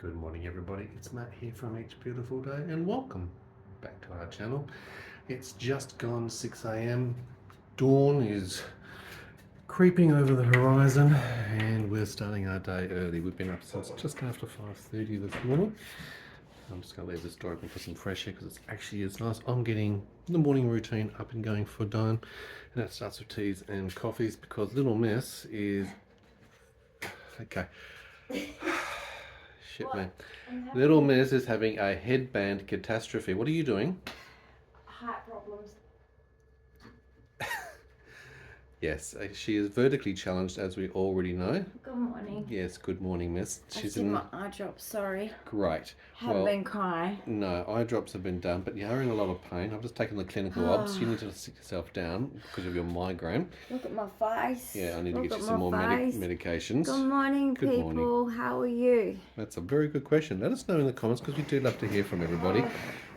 Good morning everybody, it's Matt here from Each Beautiful Day and welcome back to our channel. It's just gone 6 a.m. Dawn is creeping over the horizon and we're starting our day early. We've been up since just after 5:30 this morning. I'm just going to leave this door open for some fresh air because it actually is nice. I'm getting the morning routine up and going for Dyan, and that starts with teas and coffees because Little Miss is... okay. Shit, man. Little Miss is having a headband catastrophe. What are you doing? Heart problems. Yes, she is vertically challenged, as we already know. Good morning. Yes, good morning, Miss. She's in my eye drops, sorry. Great. Haven't been crying. No, eye drops have been done, but you are in a lot of pain. I've just taken the clinical obs. You need to sit yourself down because of your migraine. Look at my face. Yeah, I need to get you some more medications. Good morning, good people. Morning. How are you? That's a very good question. Let us know in the comments because we do love to hear from everybody.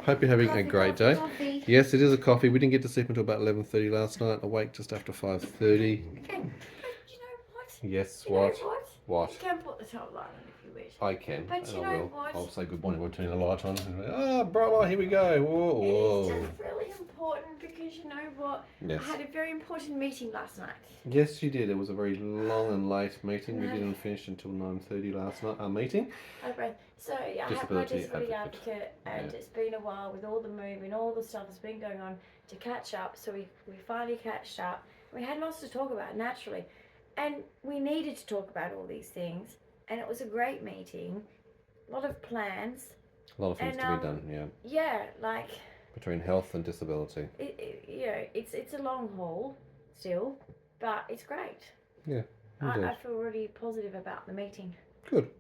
Hope you're having a great day. Coffee. Yes, it is a coffee. We didn't get to sleep until about 11:30 last night. Awake just after 5:30. Okay, but you know what? Yes, you what? Know What? You can put the top light on if you wish. I can. But and you I know will. what? I'll say good morning. We'll turn the light on. Ah, bright light. Here we go. Whoa, whoa. It's just really important because you know what? Yes. I had a very important meeting last night. Yes, you did. It was a very long and late meeting. We didn't finish until 9:30 last night. Our meeting. Okay. So I have my disability advocate, and it's been a while with all the moving, all the stuff that's been going on to catch up. So we finally catched up. We had lots to talk about naturally, and we needed to talk about all these things. And it was a great meeting. A lot of plans. A lot of things to be done. Yeah. Yeah, like. Between health and disability. It's a long haul still, but it's great. Yeah. I feel really positive about the meeting. Good.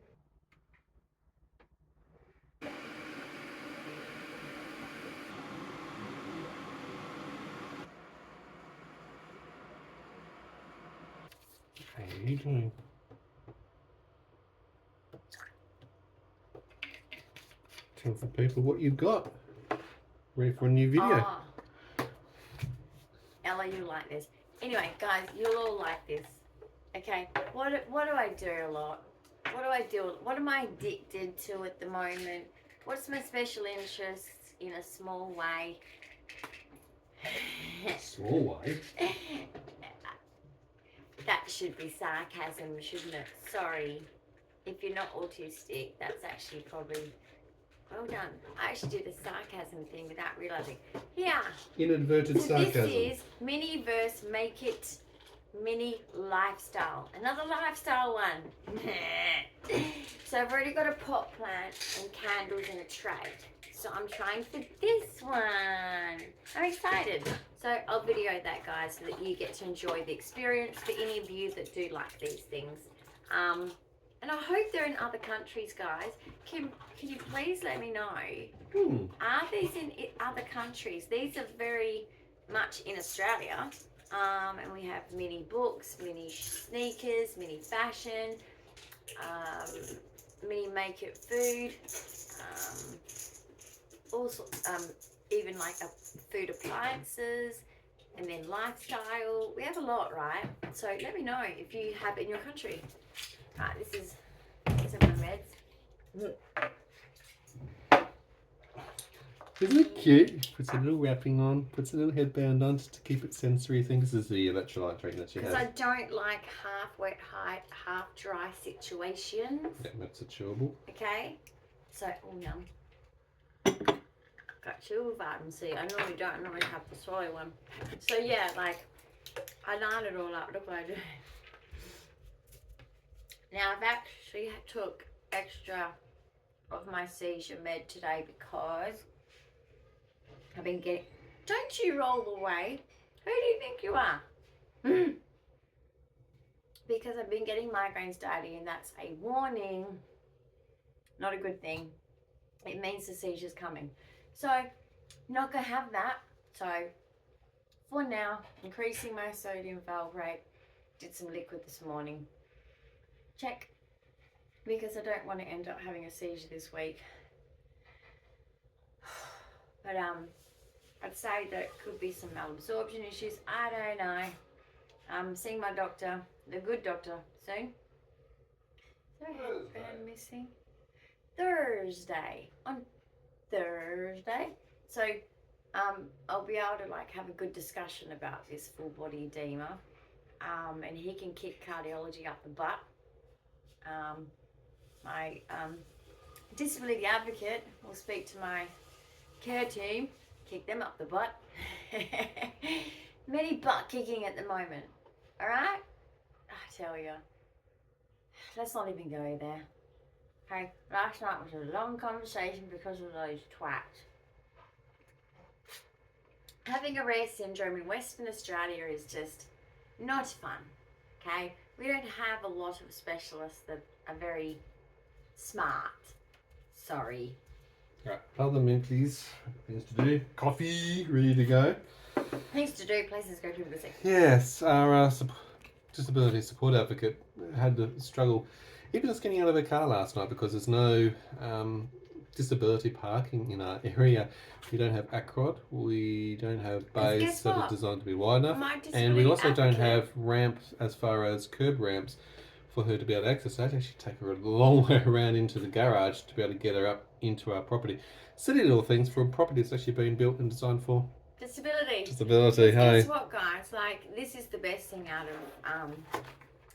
How are you doing? Tell the people what you've got. Ready for a new video. Oh. Ella, you like this. Anyway, guys, you'll all like this. Okay, what do I do a lot? What do I do? What am I addicted to at the moment? What's my special interest in a small way? Small way? That should be sarcasm, shouldn't it? Sorry. If you're not autistic, that's actually probably... Well done. I actually did a sarcasm thing without realising. Here. Inadvertent sarcasm. This is mini verse make it mini lifestyle. Another lifestyle one. So I've already got a pot plant and candles in a tray. So I'm trying for this one. I'm excited. So I'll video that, guys, so that you get to enjoy the experience for any of you that do like these things. And I hope they're in other countries, guys. Can you please let me know? Are these in other countries? These are very much in Australia. And we have mini books, mini sneakers, mini fashion, mini make it food, also even like food appliances, and then lifestyle. We have a lot, right? So let me know if you have it in your country. Right, these are my meds. Isn't it cute? Puts a little wrapping on, puts a little headband on just to keep it sensory things. This is the electrolyte drink that she has. Because I don't like half wet, half dry situations. Yeah, that's a chewable. Okay? So, oh yum. Got chewable vitamin C. I normally don't have to swallow one. So yeah, like, I line it all up. Look what I do. Now I've actually took extra of my seizure med today because I've been getting... Don't you roll away. Who do you think you are? Because I've been getting migraines daily, and that's a warning. Not a good thing. It means the seizure's coming. So, not going to have that. So, for now, increasing my sodium valproate. Did some liquid this morning. Check. Because I don't want to end up having a seizure this week. But I'd say that it could be some malabsorption issues. I don't know. I'm seeing my doctor, the good doctor, soon. Is there a headband missing? Thursday. On Thursday. So I'll be able to like have a good discussion about this full body edema. And he can kick cardiology up the butt. My disability advocate will speak to my care team, kick them up the butt. Many butt kicking at the moment. Alright? I tell you. Let's not even go there. Okay, last night was a long conversation because of those twats. Having a rare syndrome in Western Australia is just not fun. Okay? We don't have a lot of specialists that are very smart. Sorry. Right, other men, please. Things to do. Coffee, ready to go. Things to do, places to go, people to see. Yes, our disability support advocate had to struggle even just getting out of her car last night because there's no disability parking in our area. We don't have ACROD, we don't have bays that are designed to be wide enough, and we also don't have ramps as far as curb ramps for her to be able to access. So I'd actually take her a long way around into the garage to be able to get her up into our property. Silly little things for a property that's actually been built and designed for disability. Disability, Guess what, guys? Like, this is the best thing out of,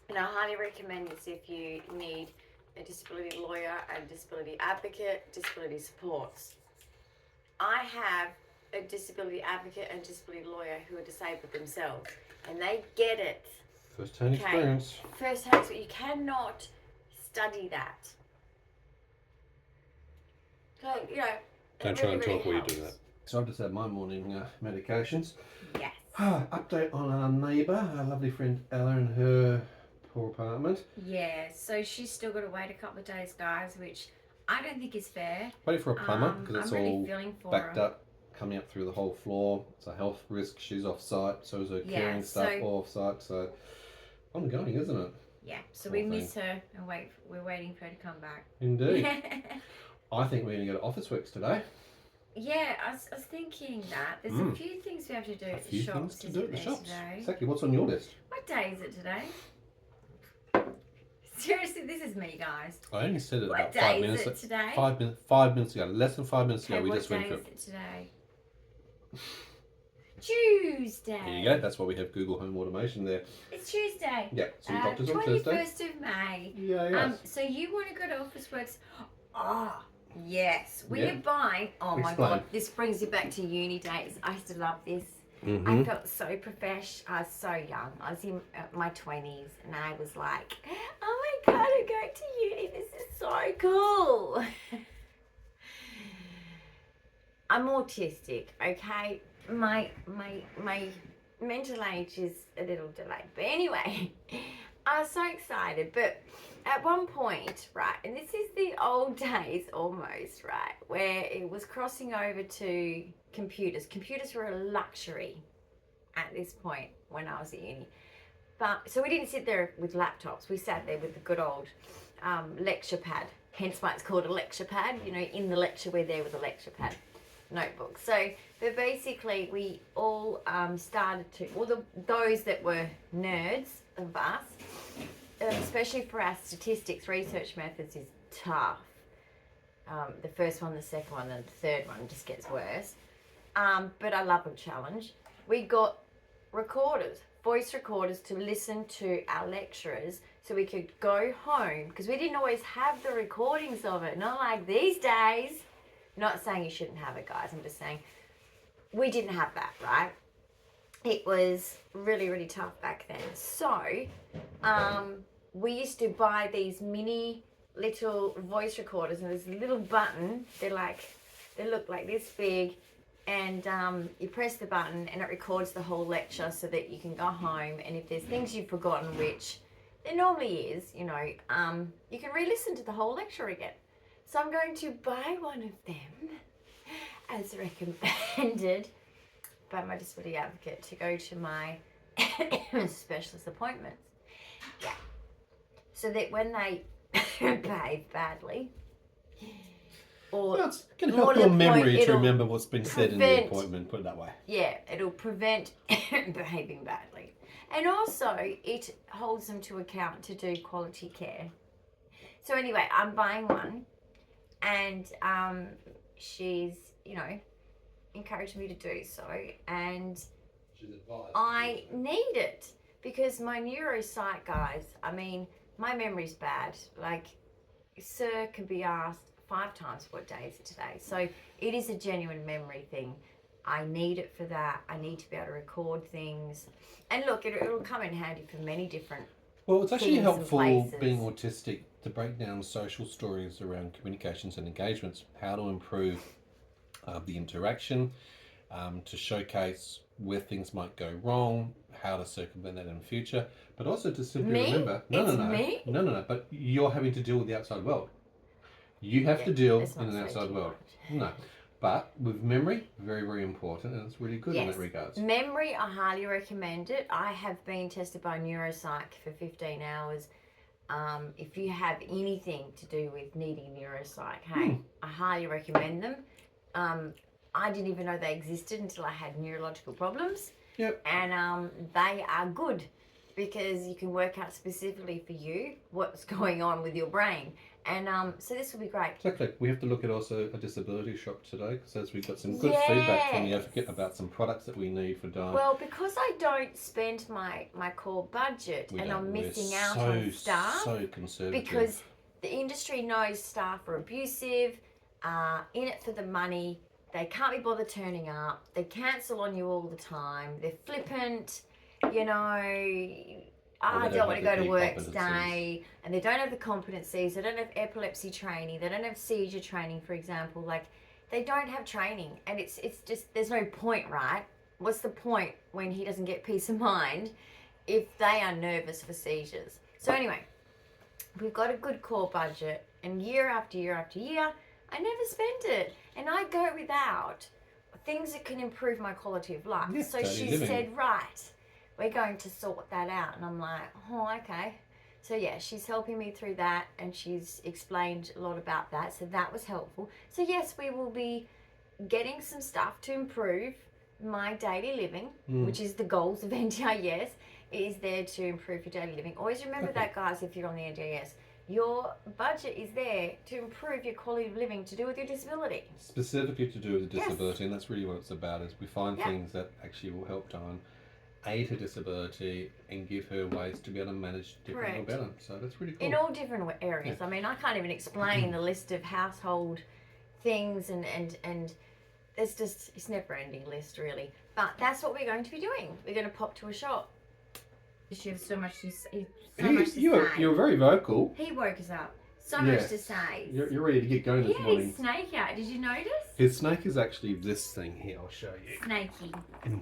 and I highly recommend this if you need a disability lawyer, a disability advocate, disability supports. I have a disability advocate and disability lawyer who are disabled themselves, and they get it. First-hand experience. First-hand experience. You cannot study that. So, you know, don't try and talk while you do that. So I've just had my morning medications. Yes. Update on our neighbour, our lovely friend Ella and her poor apartment. Yeah, so she's still got to wait a couple of days, guys, which I don't think is fair. Waiting for a plumber because it's I'm all really backed up, coming up through the whole floor. It's a health risk. She's off site, so is her caring staff all off site. So ongoing, isn't it? Yeah. So we miss her and we're waiting for her to come back. Indeed. I think we're going to go to Officeworks today. Yeah, I was thinking that. There's a few things we have to do at the shops. Today. Exactly. What's on your list? What day is it today? Seriously, this is me, guys. I only said it what about day 5 minutes. Is it today? 5 minutes ago. Less than 5 minutes ago. We just went through. What day is it today? Tuesday. There you go. That's why we have Google Home Automation there. It's Tuesday. Yeah. So your doctor's on Thursday. 21st of May. Yeah. Yes. So you want to go to Officeworks? Oh, yes. We are Yeah. buying. Oh my Explain. God! This brings you back to uni days. I used to love this. Mm-hmm. I felt so professional. I was so young. I was in my 20s, and I was like, "Oh my God, I'm going to uni. This is so cool." I'm autistic. Okay, my mental age is a little delayed, but anyway, I was so excited. But at one point, right, and this is the old days almost, right, where it was crossing over to computers. Computers were a luxury at this point when I was at uni. But so we didn't sit there with laptops. We sat there with the good old lecture pad. Hence why it's called a lecture pad. You know, in the lecture we're there with a lecture pad notebook. So, but basically we all started to, those that were nerds of us, especially for our statistics research methods is tough. The first one, the second one, and the third one just gets worse. But I love a challenge. We got recorders, voice recorders to listen to our lecturers so we could go home because we didn't always have the recordings of it. Not like these days. Not saying you shouldn't have it, guys. I'm just saying we didn't have that, right? It was really, really tough back then. So we used to buy these mini little voice recorders, and there's a little button. They look like this big, and you press the button and it records the whole lecture so that you can go home, and if there's things you've forgotten, which there normally is, you know, you can re-listen to the whole lecture again. So I'm going to buy one of them as recommended by my disability advocate to go to my specialist appointments. Yeah. So that when they behave badly, or it's going to help your memory to remember what's been said in the appointment, put it that way. Yeah, it'll prevent behaving badly. And also, it holds them to account to do quality care. So anyway, I'm buying one. And she's, you know, encouraged me to do so, and I need it because my neuropsych guys, I mean, my memory's bad. Like, sir can be asked 5 times what day is it today. So it is a genuine memory thing. I need it for that. I need to be able to record things. And look, it'll come in handy for many different Well, it's actually things and helpful places. being autistic to break down social stories around communications and engagements, how to improve the interaction, to showcase where things might go wrong, how to circumvent that in the future, but also to simply remember, no, but you're having to deal with the outside world. You have to deal in an outside world. No. But with memory, very, very important, and it's really good in that regards. Memory, I highly recommend it. I have been tested by neuropsych for 15 hours. If you have anything to do with needing neuropsych, hey, I highly recommend them. I didn't even know they existed until I had neurological problems. Yep. And they are good because you can work out specifically for you what's going on with your brain. And so this will be great. Exactly. We have to look at also a disability shop today, because we've got some good feedback from the advocate about some products that we need for Dyan. Well, because I don't spend my core budget and I'm missing out on staff. So conservative. Because the industry knows staff are abusive, in it for the money. They can't be bothered turning up. They cancel on you all the time. They're flippant, you know. I don't want to go to work today, and they don't have the competencies. They don't have epilepsy training. They don't have seizure training, for example. Like, they don't have training, and it's just, there's no point, right? What's the point when he doesn't get peace of mind if they are nervous for seizures? So anyway, we've got a good core budget, and year after year after year, I never spend it, and I go without things that can improve my quality of life. So she said, right, we're going to sort that out. And I'm like, oh, okay. So yeah, she's helping me through that, and she's explained a lot about that. So that was helpful. So yes, we will be getting some stuff to improve my daily living, which is the goals of NDIS, is there to improve your daily living. Always remember that, guys, if you're on the NDIS. Your budget is there to improve your quality of living to do with your disability. Specifically to do with the disability, and that's really what it's about, is we find things that actually will help Dyan aid her disability and give her ways to be able to manage differently or better. So that's really cool. In all different areas. I mean, I can't even explain the list of household things and it's just, it's never ending list really. But that's what we're going to be doing. We're going to pop to a shop. She has so much to say. You're very vocal. He woke us up. So much to say. You're ready to get going this morning. He had his snake out. Did you notice? His snake is actually this thing here. I'll show you. Snakey.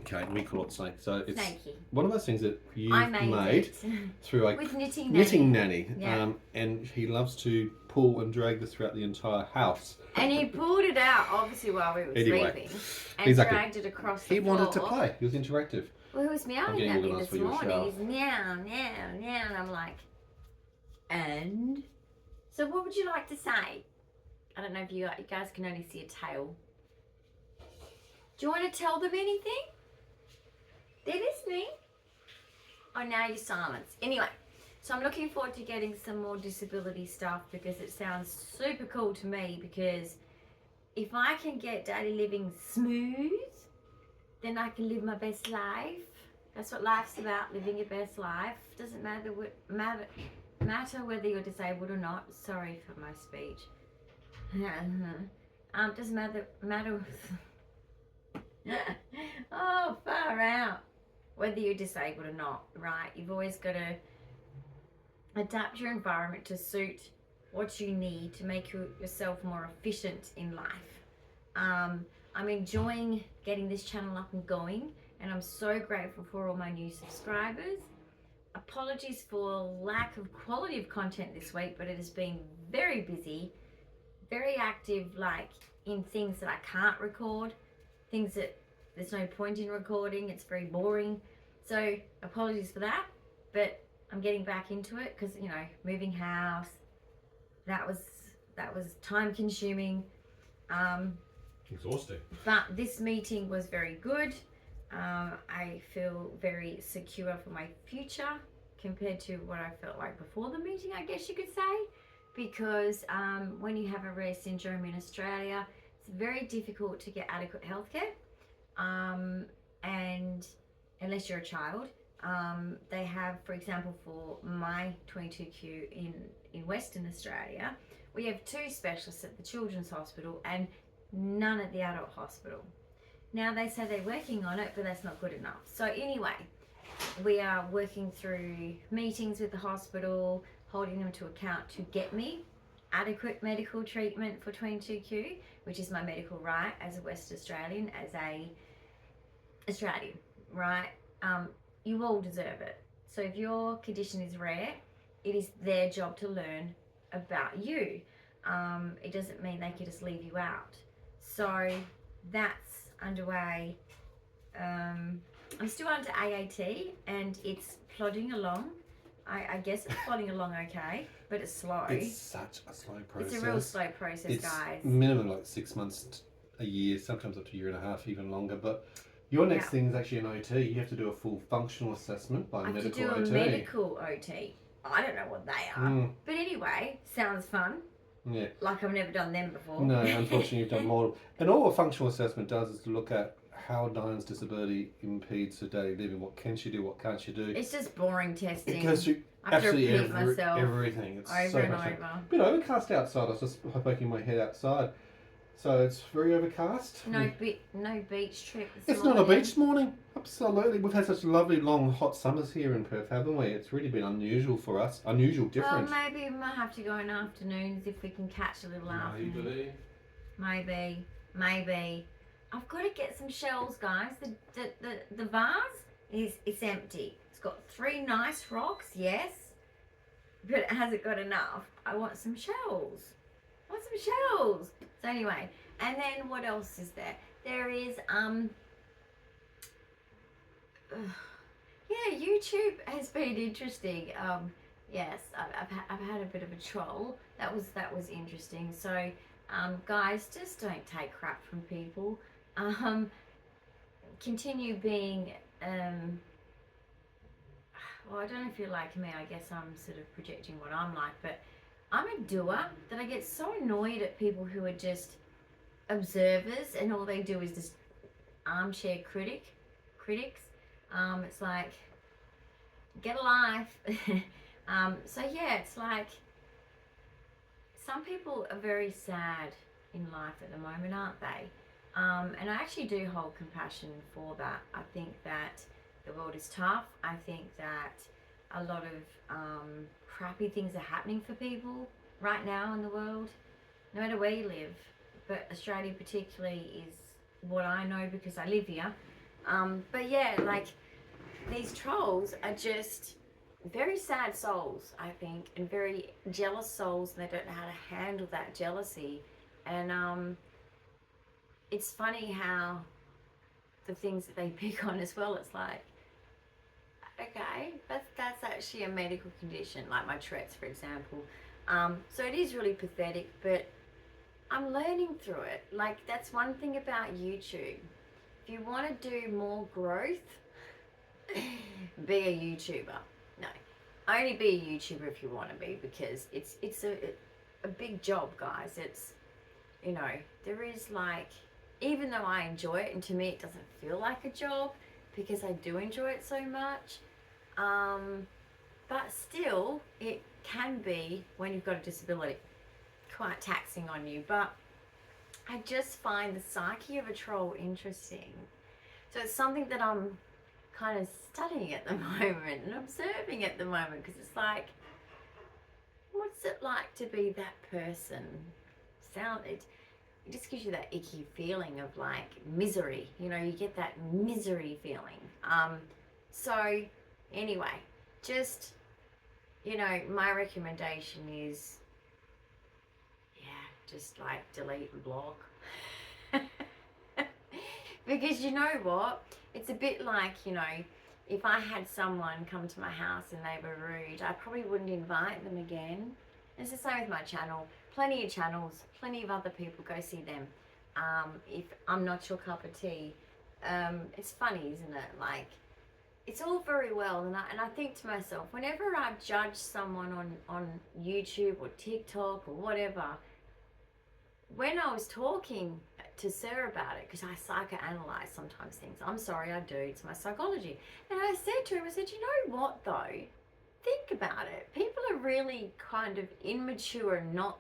Okay, we call it snake. So it's Snakey. One of those things that you made through like with knitting nanny. Yeah. And he loves to pull and drag this throughout the entire house. And he pulled it out obviously while we were sleeping, and dragged it across the floor. He wanted to play. He was interactive. Well, he was meowing at me this morning. He's meow, meow, meow, and I'm like, and? So what would you like to say? I don't know if you guys can only see a tail. Do you want to tell them anything? They're listening. Oh, now you're silenced. Anyway, so I'm looking forward to getting some more disability stuff because it sounds super cool to me, because if I can get daily living smooth, then I can live my best life. That's what life's about, living your best life. Doesn't matter whether you're disabled or not. Sorry for my speech. Doesn't matter. Oh, far out. Whether you're disabled or not, right? You've always got to adapt your environment to suit what you need to make yourself more efficient in life. I'm enjoying getting this channel up and going, and I'm so grateful for all my new subscribers. Apologies for lack of quality of content this week, but it has been very busy, very active, like in things that I can't record, things that there's no point in recording, it's very boring. So apologies for that, but I'm getting back into it because, you know, moving house, that was time consuming. Exhausting. But this meeting was very good. I feel very secure for my future compared to what I felt like before the meeting, I guess you could say. because when you have a rare syndrome in Australia, it's very difficult to get adequate healthcare. And unless you're a child, they have, for example, for my 22Q in Western Australia, we have 2 specialists at the Children's Hospital and none at the adult hospital. Now they say they're working on it, but that's not good enough. So anyway, we are working through meetings with the hospital, holding them to account to get me adequate medical treatment for 22Q, which is my medical right as a West Australian, as a Australian, right? You all deserve it. So if your condition is rare, it is their job to learn about you. It doesn't mean they can just leave you out. So that's underway. I'm still under AAT and it's plodding along. I guess it's plodding along okay, but it's slow. It's such a slow process. It's a real slow process, guys. Minimum like 6 months, a year, sometimes up to a year and a half, even longer. But your next thing is actually an OT. You have to do a full functional assessment by a medical OT. I have to do a medical OT. I don't know what they are. But anyway, sounds fun. Yeah. Like I've never done them before. No, unfortunately you've done more. And all a functional assessment does is to look at how Dyan's disability impedes her daily living. What can she do? What can't she do? It's just boring testing. It goes through absolutely everything. It's over so and frustrating. over. A bit overcast outside. I was just poking my head outside. So it's very overcast. No beach trip this morning. It's not a beach morning. Absolutely. We've had such lovely, long, hot summers here in Perth, haven't we? It's really been unusual for us. Unusual, different. Well, maybe we might have to go in afternoons if we can catch a little afternoon. Maybe. I've got to get some shells, guys. The vase it's empty. It's got 3 nice rocks, yes, but it hasn't got enough. I want some shells. So anyway, and then what else is there? There is YouTube has been interesting. Yes, I've had a bit of a troll. That was interesting. So guys, just don't take crap from people. Continue being well, I don't know if you're like me. I guess I'm sort of projecting what I'm like, but I'm a doer that I get so annoyed at people who are just observers and all they do is just armchair critics. It's like, get a life. So yeah, it's like some people are very sad in life at the moment, aren't they? And I actually do hold compassion for that. I think that the world is tough. I think that a lot of crappy things are happening for people right now in the world, no matter where you live. But Australia particularly is what I know because I live here. But yeah, like these trolls are just very sad souls, I think, and very jealous souls, and they don't know how to handle that jealousy. And it's funny how the things that they pick on as well, it's like, okay, that's actually a medical condition, like my Tourette's, for example. So it is really pathetic, but I'm learning through it. Like, that's one thing about YouTube. If you want to do more growth, be a YouTuber. No, only be a YouTuber if you want to be, because it's a big job, guys. It's, you know, there is like, even though I enjoy it, and to me it doesn't feel like a job because I do enjoy it so much, but still it can be, when you've got a disability, quite taxing on you. But I just find the psyche of a troll interesting. So it's something that I'm kind of studying at the moment and observing at the moment, because it's like, what's it like to be that person? It just gives you that icky feeling of like misery, you know, you get that misery feeling. So anyway, just, you know, my recommendation is, just like delete and block. Because you know what, it's a bit like, you know, if I had someone come to my house and they were rude, I probably wouldn't invite them again. It's the same with my channel. Plenty of channels, plenty of other people, go see them. If I'm not your cup of tea, it's funny, isn't it? Like, it's all very well, and I think to myself, whenever I judge someone on YouTube or TikTok or whatever, when I was talking to Sarah about it, because I psychoanalyze sometimes things, I'm sorry, I do, it's my psychology, and I said to him, I said, you know what though, think about it, people are really kind of immature and not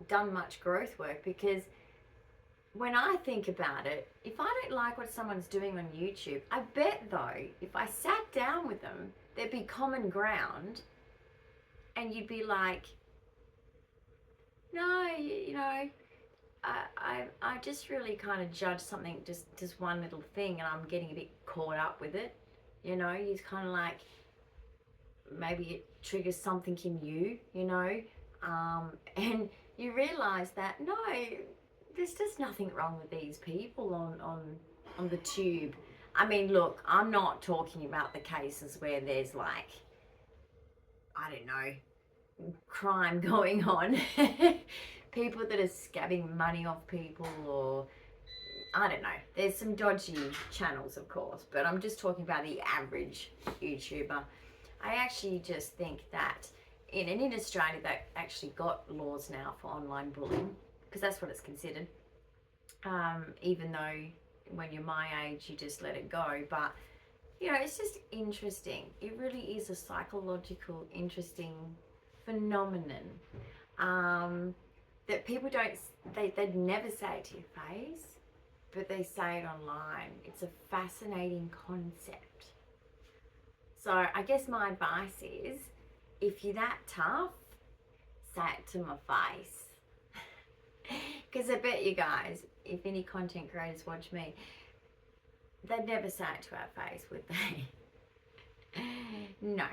done much growth work, because when I think about it, if I don't like what someone's doing on YouTube, I bet though, if I sat down with them, there'd be common ground, and you'd be like, no, you know, I just really kind of judge something, just one little thing, and I'm getting a bit caught up with it. You know, you kind of like, maybe it triggers something in you, you know, and you realize that, no, there's just nothing wrong with these people on the tube. I mean, look, I'm not talking about the cases where there's like, I don't know, crime going on. People that are scabbing money off people, or I don't know. There's some dodgy channels, of course, but I'm just talking about the average YouTuber. I actually just think that in Australia, they actually got laws now for online bullying, because that's what it's considered. Even though when you're my age, you just let it go. But, you know, it's just interesting. It really is a psychological, interesting phenomenon that people don't, they'd never say it to your face, but they say it online. It's a fascinating concept. So I guess my advice is, if you're that tough, say it to my face. Because I bet you guys, if any content creators watch me, they'd never say it to our face, would they? No,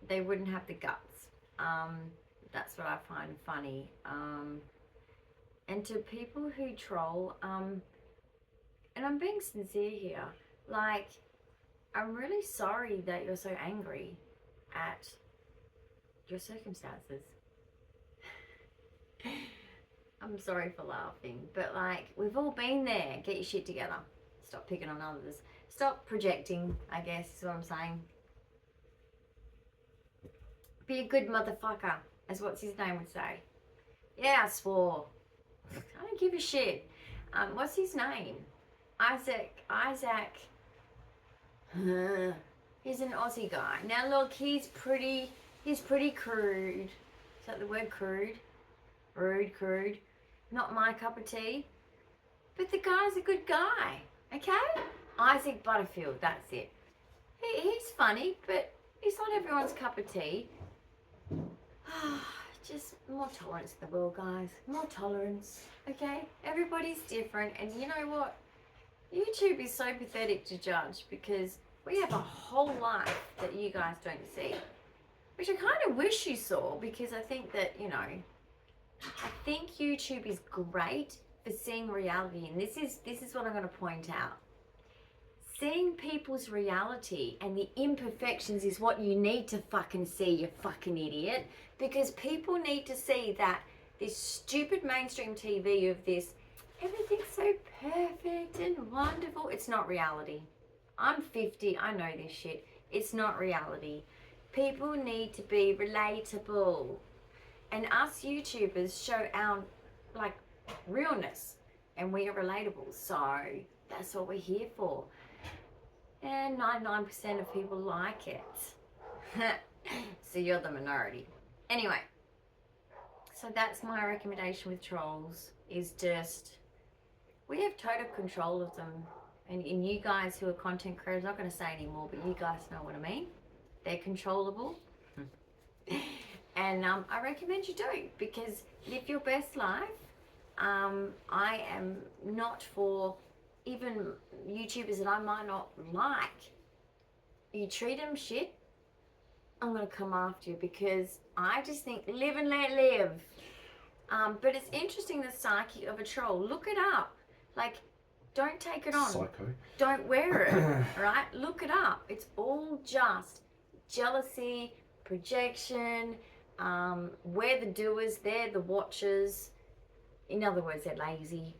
they wouldn't have the guts. That's what I find funny. And to people who troll, and I'm being sincere here, like, I'm really sorry that you're so angry at your circumstances. I'm sorry for laughing, but like, we've all been there. Get your shit together. Stop picking on others. Stop projecting, I guess is what I'm saying. Be a good motherfucker, as what's his name would say. Yeah, I swore. I don't give a shit. What's his name? Isaac. He's an Aussie guy. Now look, he's pretty crude. Is that the word, crude? Rude, crude. Not my cup of tea. But the guy's a good guy, okay? Isaac Butterfield, that's it. He's funny, but he's not everyone's cup of tea. Just more tolerance in the world, guys. More tolerance, okay? Everybody's different, and you know what? YouTube is so pathetic to judge, because we have a whole life that you guys don't see, which I kind of wish you saw, because I think that, you know, I think YouTube is great for seeing reality, and this is what I'm going to point out. Seeing people's reality and the imperfections is what you need to fucking see, you fucking idiot. Because people need to see that this stupid mainstream TV of this, everything's so perfect and wonderful. It's not reality. I'm 50, I know this shit. It's not reality. People need to be relatable. And us YouTubers show our, like, realness. And we are relatable. So that's what we're here for. And 99% of people like it. So you're the minority. Anyway, so that's my recommendation with trolls, is just, we have total control of them. And you guys who are content creators, I'm not going to say anymore, but you guys know what I mean. They're controllable. And I recommend you do, because live your best life. I am not for even YouTubers that I might not like. You treat them shit, I'm going to come after you, because I just think live and let live. But it's interesting, the psyche of a troll. Look it up. Like, don't take it on. Psycho. Don't wear it, right? Look it up. It's all just jealousy, projection. We're the doers, they're the watchers. In other words, they're lazy.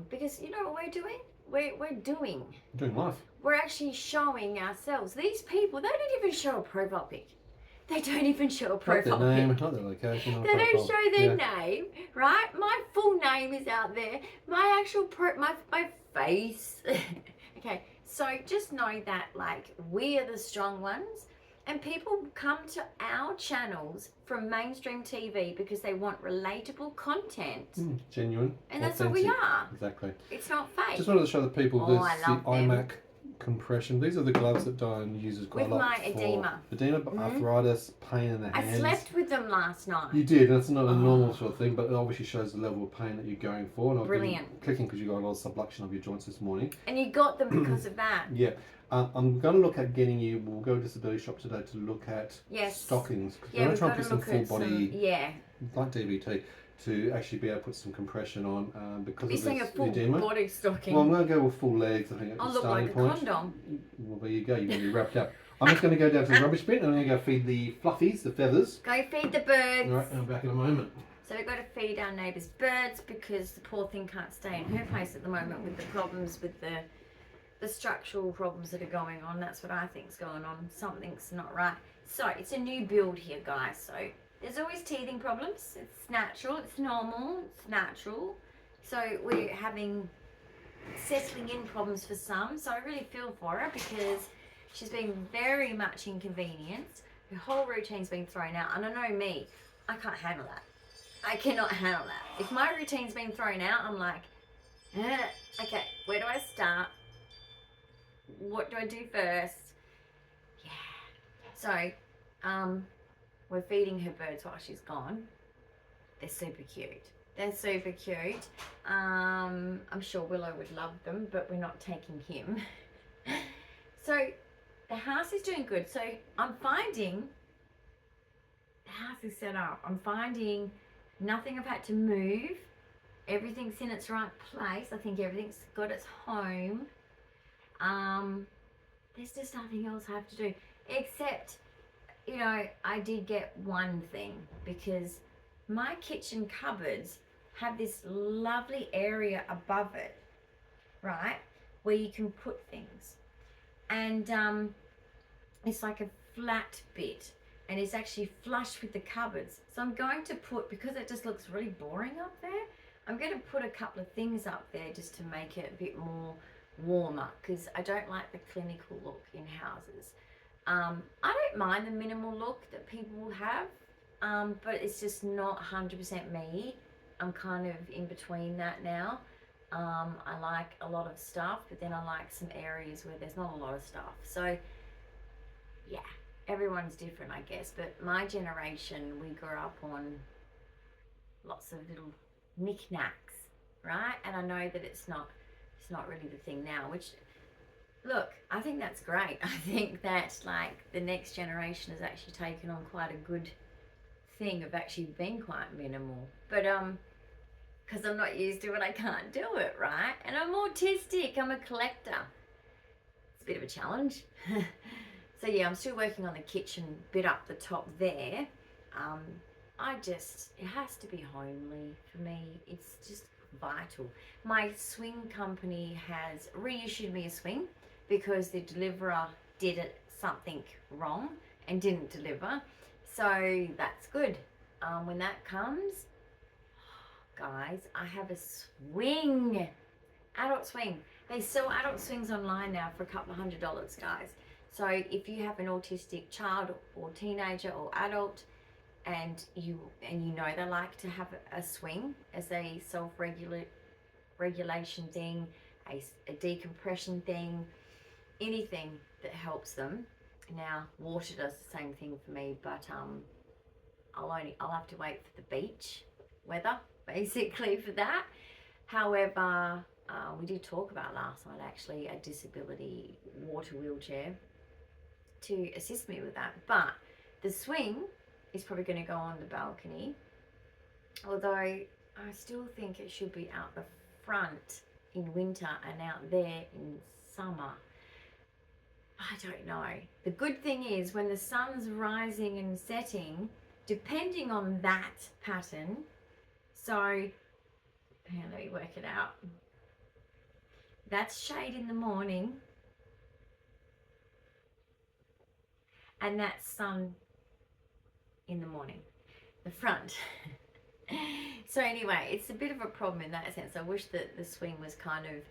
Because you know what we're doing? we're doing. Doing life. We're actually showing ourselves. These people, they don't even show a profile pic. They don't even show a profile Not their name, pic. not their location. Not They don't profile. show their name, right? My full name is out there. My actual my face. Okay, so just know that like we are the strong ones, and people come to our channels from mainstream TV because they want relatable content. Genuine. And that's what we are. Exactly. It's not fake. Just wanted to show the people Oh, this I the love them. iMac compression. These are the gloves that Dyan uses quite With a lot my for edema. edema, arthritis, pain in the hands. I slept with them last night. You did. That's not a normal sort of thing, but it obviously shows the level of pain that you're going for. And I've Brilliant. been clicking because you got a lot of subluxation of your joints this morning. And you got them because of that. Yeah. I'm going to look at getting you. We'll go to disability shop today to look at Yes. stockings. Yeah, I'm we've trying got to to put some look full at body, yeah. like DVT, to actually be able to put some compression on because You're of saying a this full edema. body stocking. Well, I'm going to go with full legs. I think I'll at the look starting like a point. condom. Well, there you go. You're going to be wrapped up. I'm just going to go down to the rubbish bin and I'm going to go feed the fluffies, the feathers. Go feed the birds. All right, and I'm back in a moment. So we've got to feed our neighbour's birds because the poor thing can't stay in her place at the moment with the problems with the structural problems that are going on. That's what I think's going on. Something's not right. So it's a new build here, guys. So there's always teething problems. It's natural. It's normal. It's natural. So we're having settling in problems for some. So I really feel for her because she's been very much inconvenienced. Her whole routine's been thrown out. And I know me, I can't handle that. I cannot handle that. If my routine's been thrown out, I'm like, okay, where do I start? What do I do first? Yeah. So, we're feeding her birds while she's gone. They're super cute. They're super cute. I'm sure Willow would love them, but we're not taking him. So, the house is doing good. So, I'm finding the house is set up. I'm finding nothing I've had to move. Everything's in its right place. I think everything's got its home. There's just nothing else I have to do except, you know, I did get one thing because my kitchen cupboards have this lovely area above it, right, where you can put things, and it's like a flat bit and it's actually flush with the cupboards. So I'm going to put, because it just looks really boring up there, I'm going to put a couple of things up there just to make it a bit more warmer, because I don't like the clinical look in houses. I don't mind the minimal look that people will have, but it's just not 100% me. I'm kind of in between that now. I like a lot of stuff, but then I like some areas where there's not a lot of stuff. So yeah, everyone's different, I guess, but my generation, we grew up on lots of little knickknacks, right? And I know that it's not really the thing now, which, look, I think that's great. I think that like the next generation has actually taken on quite a good thing of actually being quite minimal, but because I'm not used to it, I can't do it, right? And I'm autistic, I'm a collector. It's a bit of a challenge. So yeah, I'm still working on the kitchen bit up the top there. It has to be homely for me. It's just vital. My swing company has reissued me a swing because the deliverer did something wrong and didn't deliver. So that's good. When that comes, guys, I have a swing, adult swing. They sell adult swings online now for a couple of $100, guys. So if you have an autistic child or teenager or adult, and you know they like to have a swing as a self-regulation thing, a decompression thing, anything that helps them. Now water does the same thing for me, but I'll have to wait for the beach weather basically for that. However, we did talk about last night actually a disability water wheelchair to assist me with that, but the swing is probably going to go on the balcony, although I still think it should be out the front in winter and out there in summer. I don't know. The good thing is when the sun's rising and setting, depending on that pattern, so let me work it out. That's shade in the morning. And that's sun in the morning. The front. So anyway, it's a bit of a problem in that sense. I wish that the swing was kind of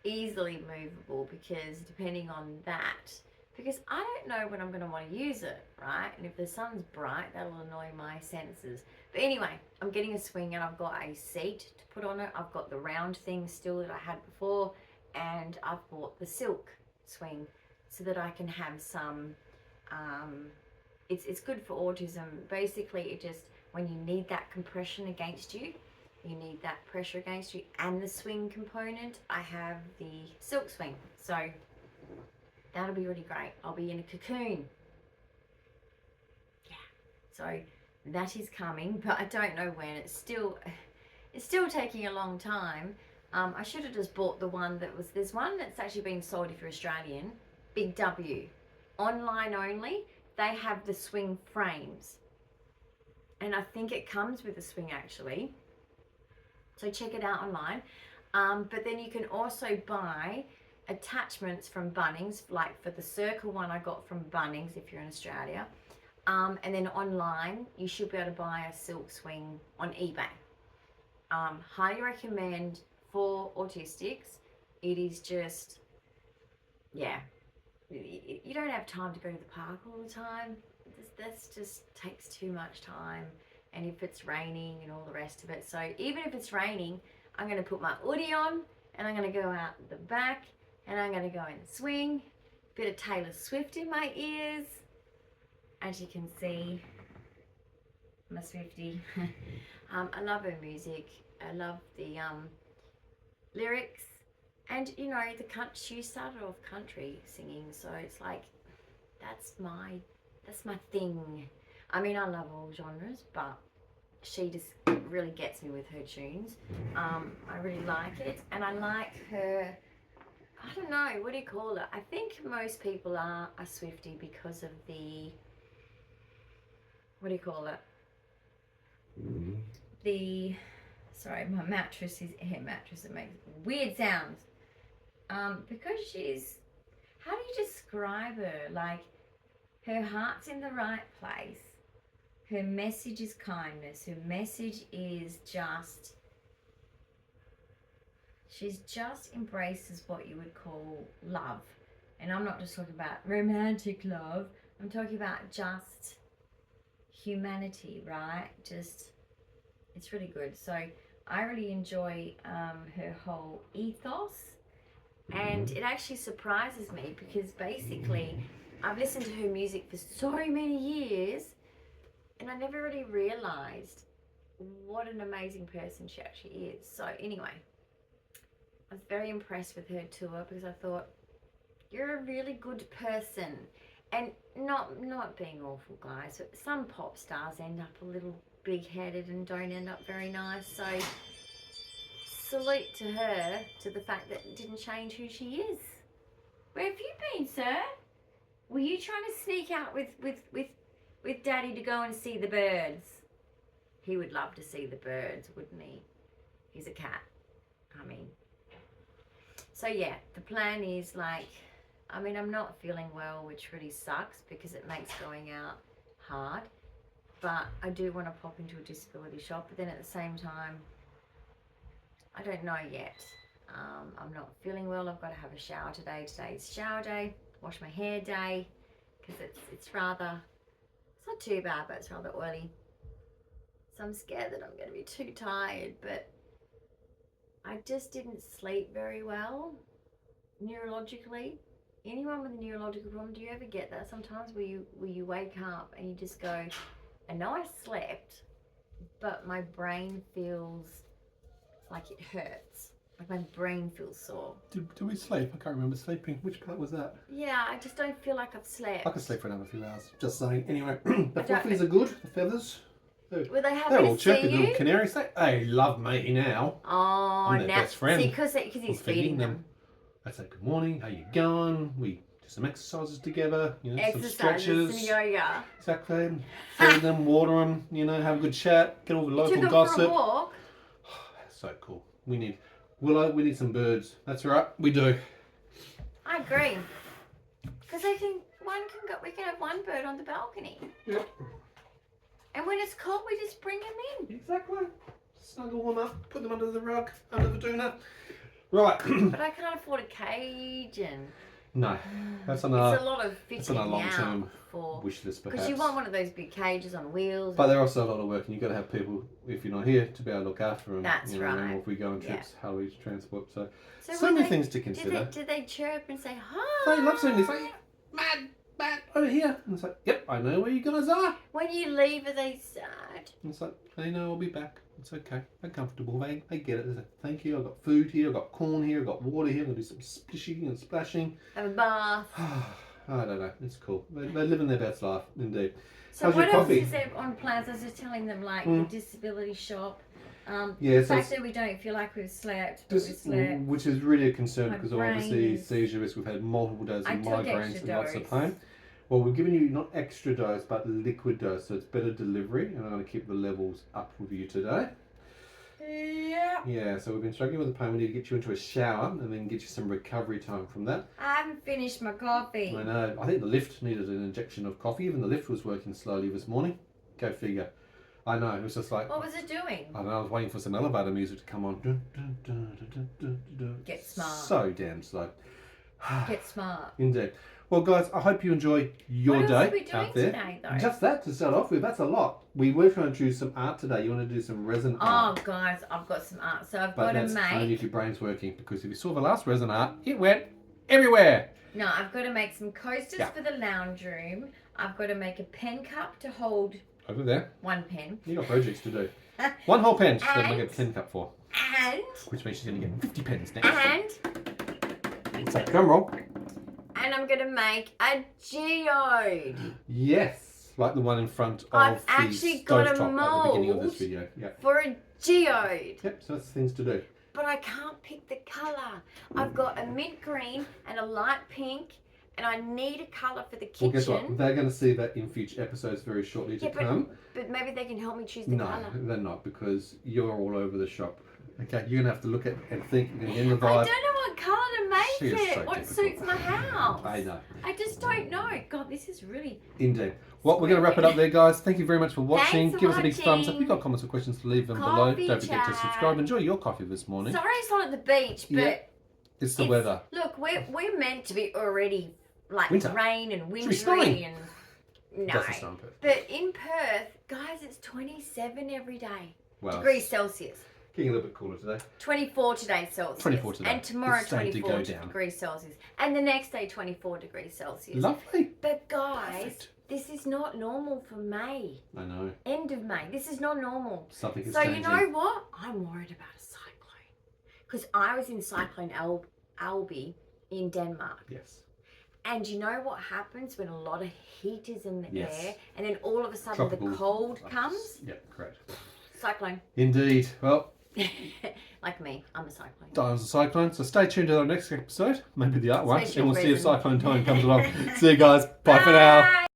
easily movable, because depending on that, because I don't know when I'm going to want to use it, right? And if the sun's bright, that'll annoy my senses. But anyway, I'm getting a swing and I've got a seat to put on it. I've got the round thing still that I had before, and I've bought the silk swing so that I can have some, it's good for autism. Basically, it just, when you need that compression against you, you need that pressure against you, and the swing component, I have the silk swing. So that'll be really great. I'll be in a cocoon. Yeah. So that is coming, but I don't know when. It's still taking a long time. I should have just bought the one that was, there's one that's actually being sold if you're Australian, Big W. Online only, they have the swing frames. And I think it comes with the swing actually. So check it out online. But then you can also buy attachments from Bunnings, like for the circle one I got from Bunnings if you're in Australia. And then online, you should be able to buy a silk swing on eBay. Highly recommend for autistics. It is just, yeah, you don't have time to go to the park all the time. This just takes too much time. And if it's raining and all the rest of it. So even if it's raining, I'm going to put my hoodie on and I'm going to go out the back and I'm going to go in the swing. Bit of Taylor Swift in my ears. As you can see, I'm a Swiftie. I love her music. I love the lyrics. And you know, she started off country singing, so it's like, that's my thing. I mean, I love all genres, but she just really gets me with her tunes. I really like it, and I like her, I don't know, what do you call it? I think most people are a Swiftie because of the, what do you call it? The, sorry, my mattress is a hair mattress that makes weird sounds. Because she's, how do you describe her? Like, her heart's in the right place. Her message is kindness. Her message is just, she's just embraces what you would call love. And I'm not just talking about romantic love. I'm talking about just humanity, right? Just, it's really good. So I really enjoy her whole ethos. And it actually surprises me because basically I've listened to her music for so many years and I never really realised what an amazing person she actually is. So anyway, I was very impressed with her tour because I thought, you're a really good person. And not being awful, guys, but some pop stars end up a little big-headed and don't end up very nice. So salute to her, to the fact that it didn't change who she is. Where have you been, sir? Were you trying to sneak out with Daddy to go and see the birds? He would love to see the birds, wouldn't he? He's a cat. I mean. So yeah, the plan is like, I mean, I'm not feeling well, which really sucks because it makes going out hard. But I do want to pop into a disability shop, but then at the same time, I don't know yet. I'm not feeling well. I've got to have a shower today. Today's shower day, wash my hair day, because it's rather, it's not too bad, but it's rather oily. So I'm scared that I'm going to be too tired, but I just didn't sleep very well neurologically. Anyone with a neurological problem, do you ever get that sometimes where you wake up and you just go, I know I slept, but my brain feels like it hurts. Like my brain feels sore. Did we sleep? I can't remember sleeping. Which part was that? Yeah, I just don't feel like I've slept. I could sleep for another few hours. Just saying. Anyway, the fluffies are good. The feathers. Were they happy They're all to chirpy see little you? canaries. They love me now. Oh, I'm their now, best friend. see, because he's feeding them. I say good morning. How you going? We do some exercises together. You know, some Exercises, stretches. some yoga. Exactly. Feed them, water them. You know, have a good chat. Get all the local Took them gossip. for a walk. So cool. We need Willow, we need some birds. That's right, we do. I agree. Because I think we can have one bird on the balcony. Yep. And when it's cold, we just bring them in. Exactly. Snuggle them up, put them under the rug, under the doona. Right. But I can't afford a cage and... No, that's It's a lot of fitting a long-term out for... wish list, perhaps. Because you want one of those big cages on wheels. But they're also a lot of work, and you've got to have people, if you're not here, to be able to look after them. That's right. Or if we go on trips, how we transport. So when many things to consider. Do they chirp and say hi? They love saying this, like, Matt, over here. And it's like, yep, I know where you guys are. When you leave, are they sad? And it's like, they know I'll be back. It's okay. They're comfortable. They get it. They say, thank you. I've got food here. I've got corn here. I've got water here. I'm going to do some splishing and splashing. Have a bath. I don't know. It's cool. They're living their best life, indeed. So How's what your else coffee? is there on plans? I was just telling them, like, the disability shop. Yeah, the fact that we don't feel like we've slept, but we slept. Which is really a concern My because brain obviously is- seizure risk. We've had multiple days I of took migraines extra and lots of dose. pain. Well, we're giving you not extra dose, but liquid dose, so it's better delivery, and I'm going to keep the levels up with you today. Yeah. Yeah, so we've been struggling with the pain. We need to get you into a shower and then get you some recovery time from that. I haven't finished my coffee. I know. I think the lift needed an injection of coffee. Even the lift was working slowly this morning. Go figure. I know. It was just like... What was it doing? I don't know. I was waiting for some elevator music to come on. Get smart. So damn slow. Get smart. Indeed. Well, guys, I hope you enjoy your What day else are we doing out there. today, though? Just that to start off with. That's a lot. We were trying to do some art today. You want to do some resin art. Oh, guys, I've got some art. So I've But got to that's only make... if your brain's working. Because if you saw the last resin art, it went everywhere. No, I've got to make some coasters for the lounge room. I've got to make a pen cup to hold Over there. one pen. You got projects to do. One whole pen. She's going to make a And- 10 cup for. And... Which means she's going to get 50 pens next. And... So, drum roll. And I'm going to make a geode. Yes. Like the one in front of I've the actually got a stovetop at the beginning of mould. this video. Yep. For a geode. Yep, so that's things to do. But I can't pick the colour. I've got a mint green and a light pink, and I need a colour for the kitchen. Well, guess what? They're going to see that in future episodes very shortly to come. But maybe they can help me choose the No, colour. they're not, because you're all over the shop. Okay, you're going to have to look at and think. You're going to get in the I vibe. don't know what colour to She make is it. so What difficult. suits my house. I know. I just don't know. God, this is really... Indeed. Well, we're going to wrap it up there, guys. Thank you very much for watching. Thanks for Give us a big thumbs up. watching. If you've got comments or questions to leave them Coffee below. Don't forget to chat. subscribe. Enjoy your coffee this morning. Sorry it's not at the beach, but... Yeah, it's the weather. Look, we're meant to be already, like, Winter. rain and be wintry snowing. and... No. That's a sun Perth. But in Perth, guys, it's 27 every day. Well, Degrees Celsius. getting a little bit cooler today. 24 today Celsius. 24 today. And tomorrow It's starting to 24 go down. degrees Celsius. And the next day 24 degrees Celsius. Lovely. But guys, Perfect. this is not normal for May. I know. End of May. This is not normal. Something is So changing. you know what? I'm worried about a cyclone. Because I was in Cyclone Albi in Denmark. Yes. And you know what happens when a lot of heat is in the Yes. air and then all of a sudden Tropical the cold vibes. comes? Yeah, correct. Cyclone. Indeed. Well, Like me, I'm a cyclone. Dian's a cyclone, so stay tuned to our next episode. Maybe the art one. Special And we'll see if reason. Cyclone Time comes along. See you guys. Bye for now. Bye.